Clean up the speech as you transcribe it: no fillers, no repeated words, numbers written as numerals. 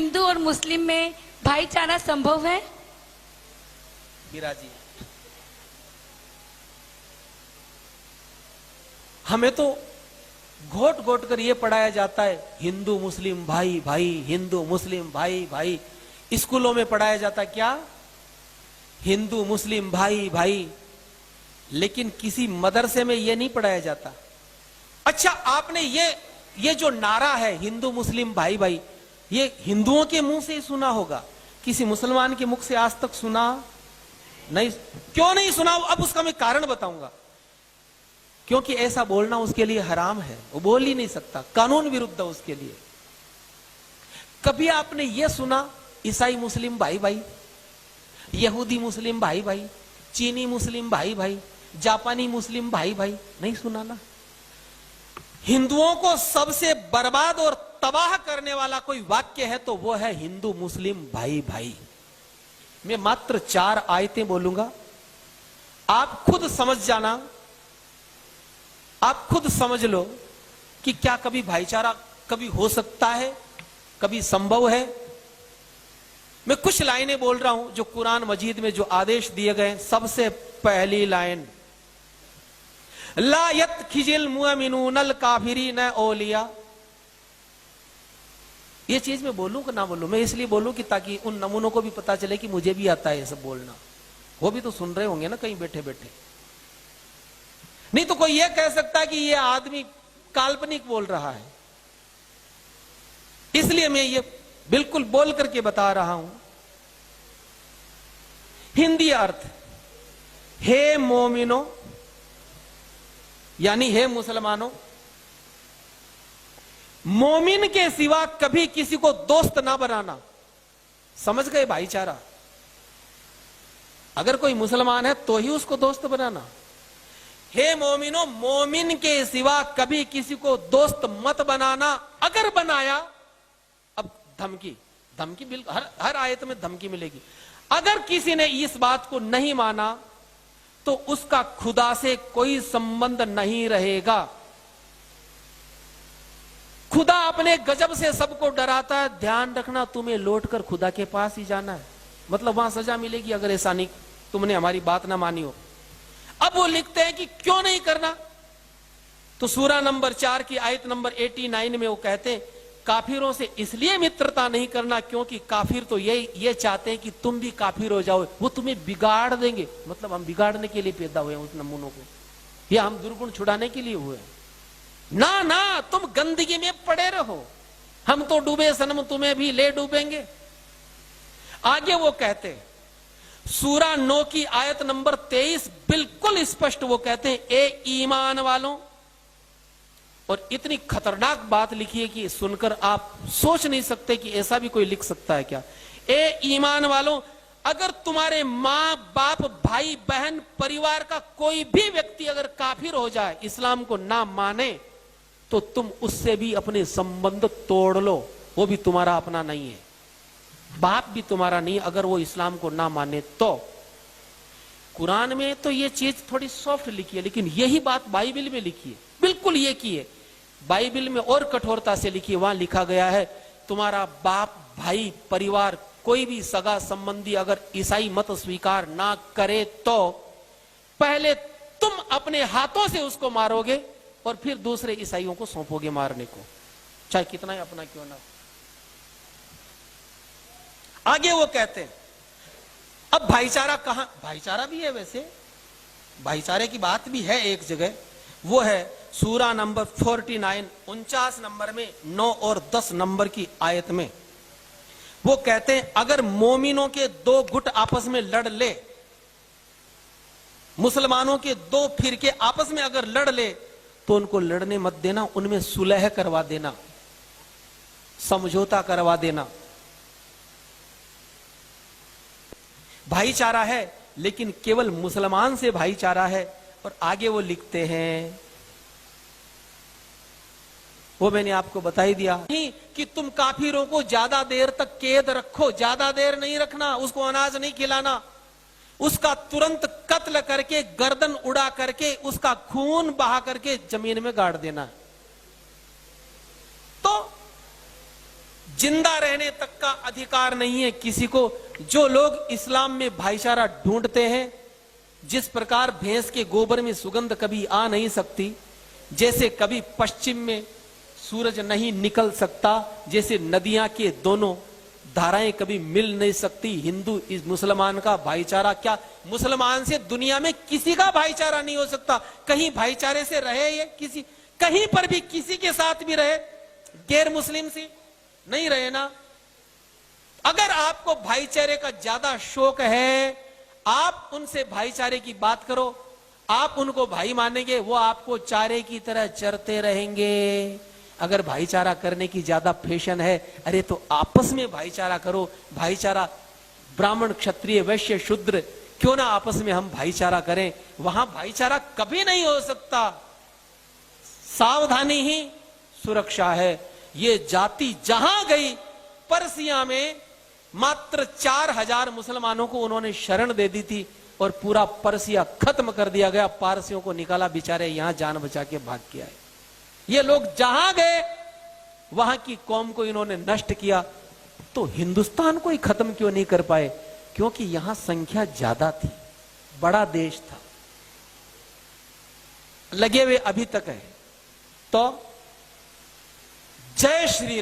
हिंदू और मुस्लिम में भाईचारा संभव है? मीरा जी, हमें तो घोट घोट कर यह पढ़ाया जाता है हिंदू मुस्लिम भाई भाई, हिंदू मुस्लिम भाई भाई। स्कूलों में पढ़ाया जाता क्या? हिंदू मुस्लिम भाई भाई। लेकिन किसी मदरसे में यह नहीं पढ़ाया जाता। अच्छा, आपने ये जो नारा है हिंदू मुस्लिम भाई भाई, ये हिंदुओं के मुंह से ही सुना होगा, किसी मुसलमान के मुख से आज तक सुना नहीं। क्यों नहीं सुना? अब उसका मैं कारण बताऊंगा। क्योंकि ऐसा बोलना उसके लिए हराम है, वो बोल ही नहीं सकता, कानून विरुद्ध है उसके लिए। कभी आपने यह सुना ईसाई मुस्लिम भाई भाई, यहूदी मुस्लिम भाई भाई, चीनी मुस्लिम भाई भाई, जापानी मुस्लिम भाई भाई? नहीं सुना ना। हिंदुओं को सबसे बर्बाद और तबाह करने वाला कोई वाक्य है तो वो है हिंदू मुस्लिम भाई भाई। मैं मात्र 4 आयतें बोलूंगा, आप खुद समझ जाना, आप खुद समझ लो कि क्या कभी भाईचारा कभी हो सकता है, कभी संभव है। मैं कुछ लाइनें बोल रहा हूं जो कुरान मजीद में जो आदेश दिए गए। सबसे पहली लाइन, ला यत्खिजिल मुअमिनूनल काफिरीन औलिया। ये चीज मैं बोलूं कि ना बोलूं? मैं इसलिए बोलूं कि ताकि उन नमूनों को भी पता चले कि मुझे भी आता है ये सब बोलना। वो भी तो सुन रहे होंगे ना कहीं बैठे बैठे। नहीं तो कोई ये कह सकता है कि ये आदमी काल्पनिक बोल रहा है। इसलिए मैं ये बिल्कुल बोल करके बता रहा हूं। हिंदी अर्थ, हे मोमिनो, यानी हे मुसलमानों, मोमिन के सिवा कभी किसी को दोस्त ना बनाना। समझ गए? भाईचारा। अगर कोई मुसलमान है तो ही उसको दोस्त बनाना। हे मोमिनो, मोमिन के सिवा कभी किसी को दोस्त मत बनाना। अगर बनाया, अब धमकी, धमकी बिल्कुल हर आयत में धमकी मिलेगी। अगर किसी ने इस बात को नहीं माना तो उसका खुदा से कोई संबंध नहीं रहेगा। खुदा अपने गजब से सबको डराता है। ध्यान रखना, तुम्हें लौटकर खुदा के पास ही जाना है। मतलब वहां सजा मिलेगी अगर ऐसा नहीं, तुमने हमारी बात ना मानी हो। अब वो लिखते हैं कि क्यों नहीं करना, तो सूरा नंबर 4 की आयत नंबर 89 में वो कहते हैं काफिरों से इसलिए मित्रता नहीं करना क्योंकि काफिर तो ये चाहते हैं कि तुम भी काफिर हो जाओ, वो तुम्हें बिगाड़ देंगे। मतलब हम बिगाड़ने के लिए पैदा हुए हैं उस नमूनों को, या हम दुर्गुण छुड़ाने के लिए हुए हैं? ना ना, तुम गंदगी में पड़े रहो, हम तो डूबे सनम, तुम्हें भी ले डूबेंगे। आगे वो कहते सूरा 9 की आयत नंबर 23 बिल्कुल स्पष्ट वो कहते हैं, ए ईमान वालों। और इतनी खतरनाक बात लिखी है कि सुनकर आप सोच नहीं सकते कि ऐसा भी कोई लिख सकता है क्या। ए ईमान वालों, अगर तुम्हारे मां बाप भाई बहन परिवार का कोई भी व्यक्ति अगर काफिर हो जाए, इस्लाम को ना माने, तो तुम उससे भी अपने संबंध तोड़ लो। वो भी तुम्हारा अपना नहीं है, बाप भी तुम्हारा नहीं अगर वो इस्लाम को ना माने तो। कुरान में तो ये चीज थोड़ी सॉफ्ट लिखी है, लेकिन यही बात बाइबल में लिखी है, बिल्कुल ये की है। बाइबल में और कठोरता से लिखी है। वहां लिखा गया है तुम्हारा बाप भाई परिवार कोई भी सगा संबंधी अगर ईसाई मत स्वीकार ना करे तो पहले तुम अपने हाथों से उसको मारोगे और फिर दूसरे ईसाइयों को सौंपोगे मारने को, चाहे कितना ही अपना क्यों ना। आगे वो कहते हैं, अब भाईचारा कहां? भाईचारा भी है वैसे, भाईचारे की बात भी है एक जगह, वो है सूरा नंबर 49 49 नंबर में 9 और 10 नंबर की आयत में। वो कहते हैं अगर मोमिनों के 2 गुट आपस में लड़ ले, मुसलमानों के 2 फिरके आपस में अगर लड़ ले तो उनको लड़ने मत देना, उनमें सुलह करवा देना, समझौता करवा देना। भाईचारा है लेकिन केवल मुसलमान से भाईचारा है। और आगे वो लिखते हैं, वो मैंने आपको बता ही दिया नहीं कि तुम काफिरों को ज्यादा देर तक कैद रखो, ज्यादा देर नहीं रखना, उसको अनाज नहीं खिलाना, उसका तुरंत कत्ल करके गर्दन उड़ा करके उसका खून बहा करके जमीन में गाड़ देना। तो जिंदा रहने तक का अधिकार नहीं है किसी को। जो लोग इस्लाम में भाईचारा ढूंढते हैं, जिस प्रकार भैंस के गोबर में सुगंध कभी आ नहीं सकती, जैसे कभी पश्चिम में सूरज नहीं निकल सकता, जैसे नदियां के दोनों धाराएं कभी मिल नहीं सकती, हिंदू इस मुसलमान का भाईचारा क्या, मुसलमान से दुनिया में किसी का भाईचारा नहीं हो सकता। कहीं भाईचारे से रहे ये किसी, कहीं पर भी किसी के साथ भी रहे, गैर मुस्लिम से नहीं रहे ना। अगर आपको भाईचारे का ज्यादा शौक है, आप उनसे भाईचारे की बात करो, आप उनको भाई मानेंगे, वो आपको चारे की तरह चरते रहेंगे। अगर भाईचारा करने की ज्यादा फैशन है, अरे तो आपस में भाईचारा करो। भाईचारा ब्राह्मण क्षत्रिय वैश्य शूद्र, क्यों ना आपस में हम भाईचारा करें। वहां भाईचारा कभी नहीं हो सकता, सावधानी ही सुरक्षा है। ये जाति जहां गई, पर्सिया में मात्र 4000 मुसलमानों को उन्होंने शरण दे दी थी और पूरा पर्सिया खत्म कर दिया गया। पारसियों को निकाला, बेचारे यहां जान बचा के भाग के आए। ये लोग जहां गए वहां की कौम को इन्होंने नष्ट किया, तो हिंदुस्तान को ही खत्म क्यों नहीं कर पाए? क्योंकि यहां संख्या ज्यादा थी, बड़ा देश था, लगे हुए अभी तक है। तो जय श्री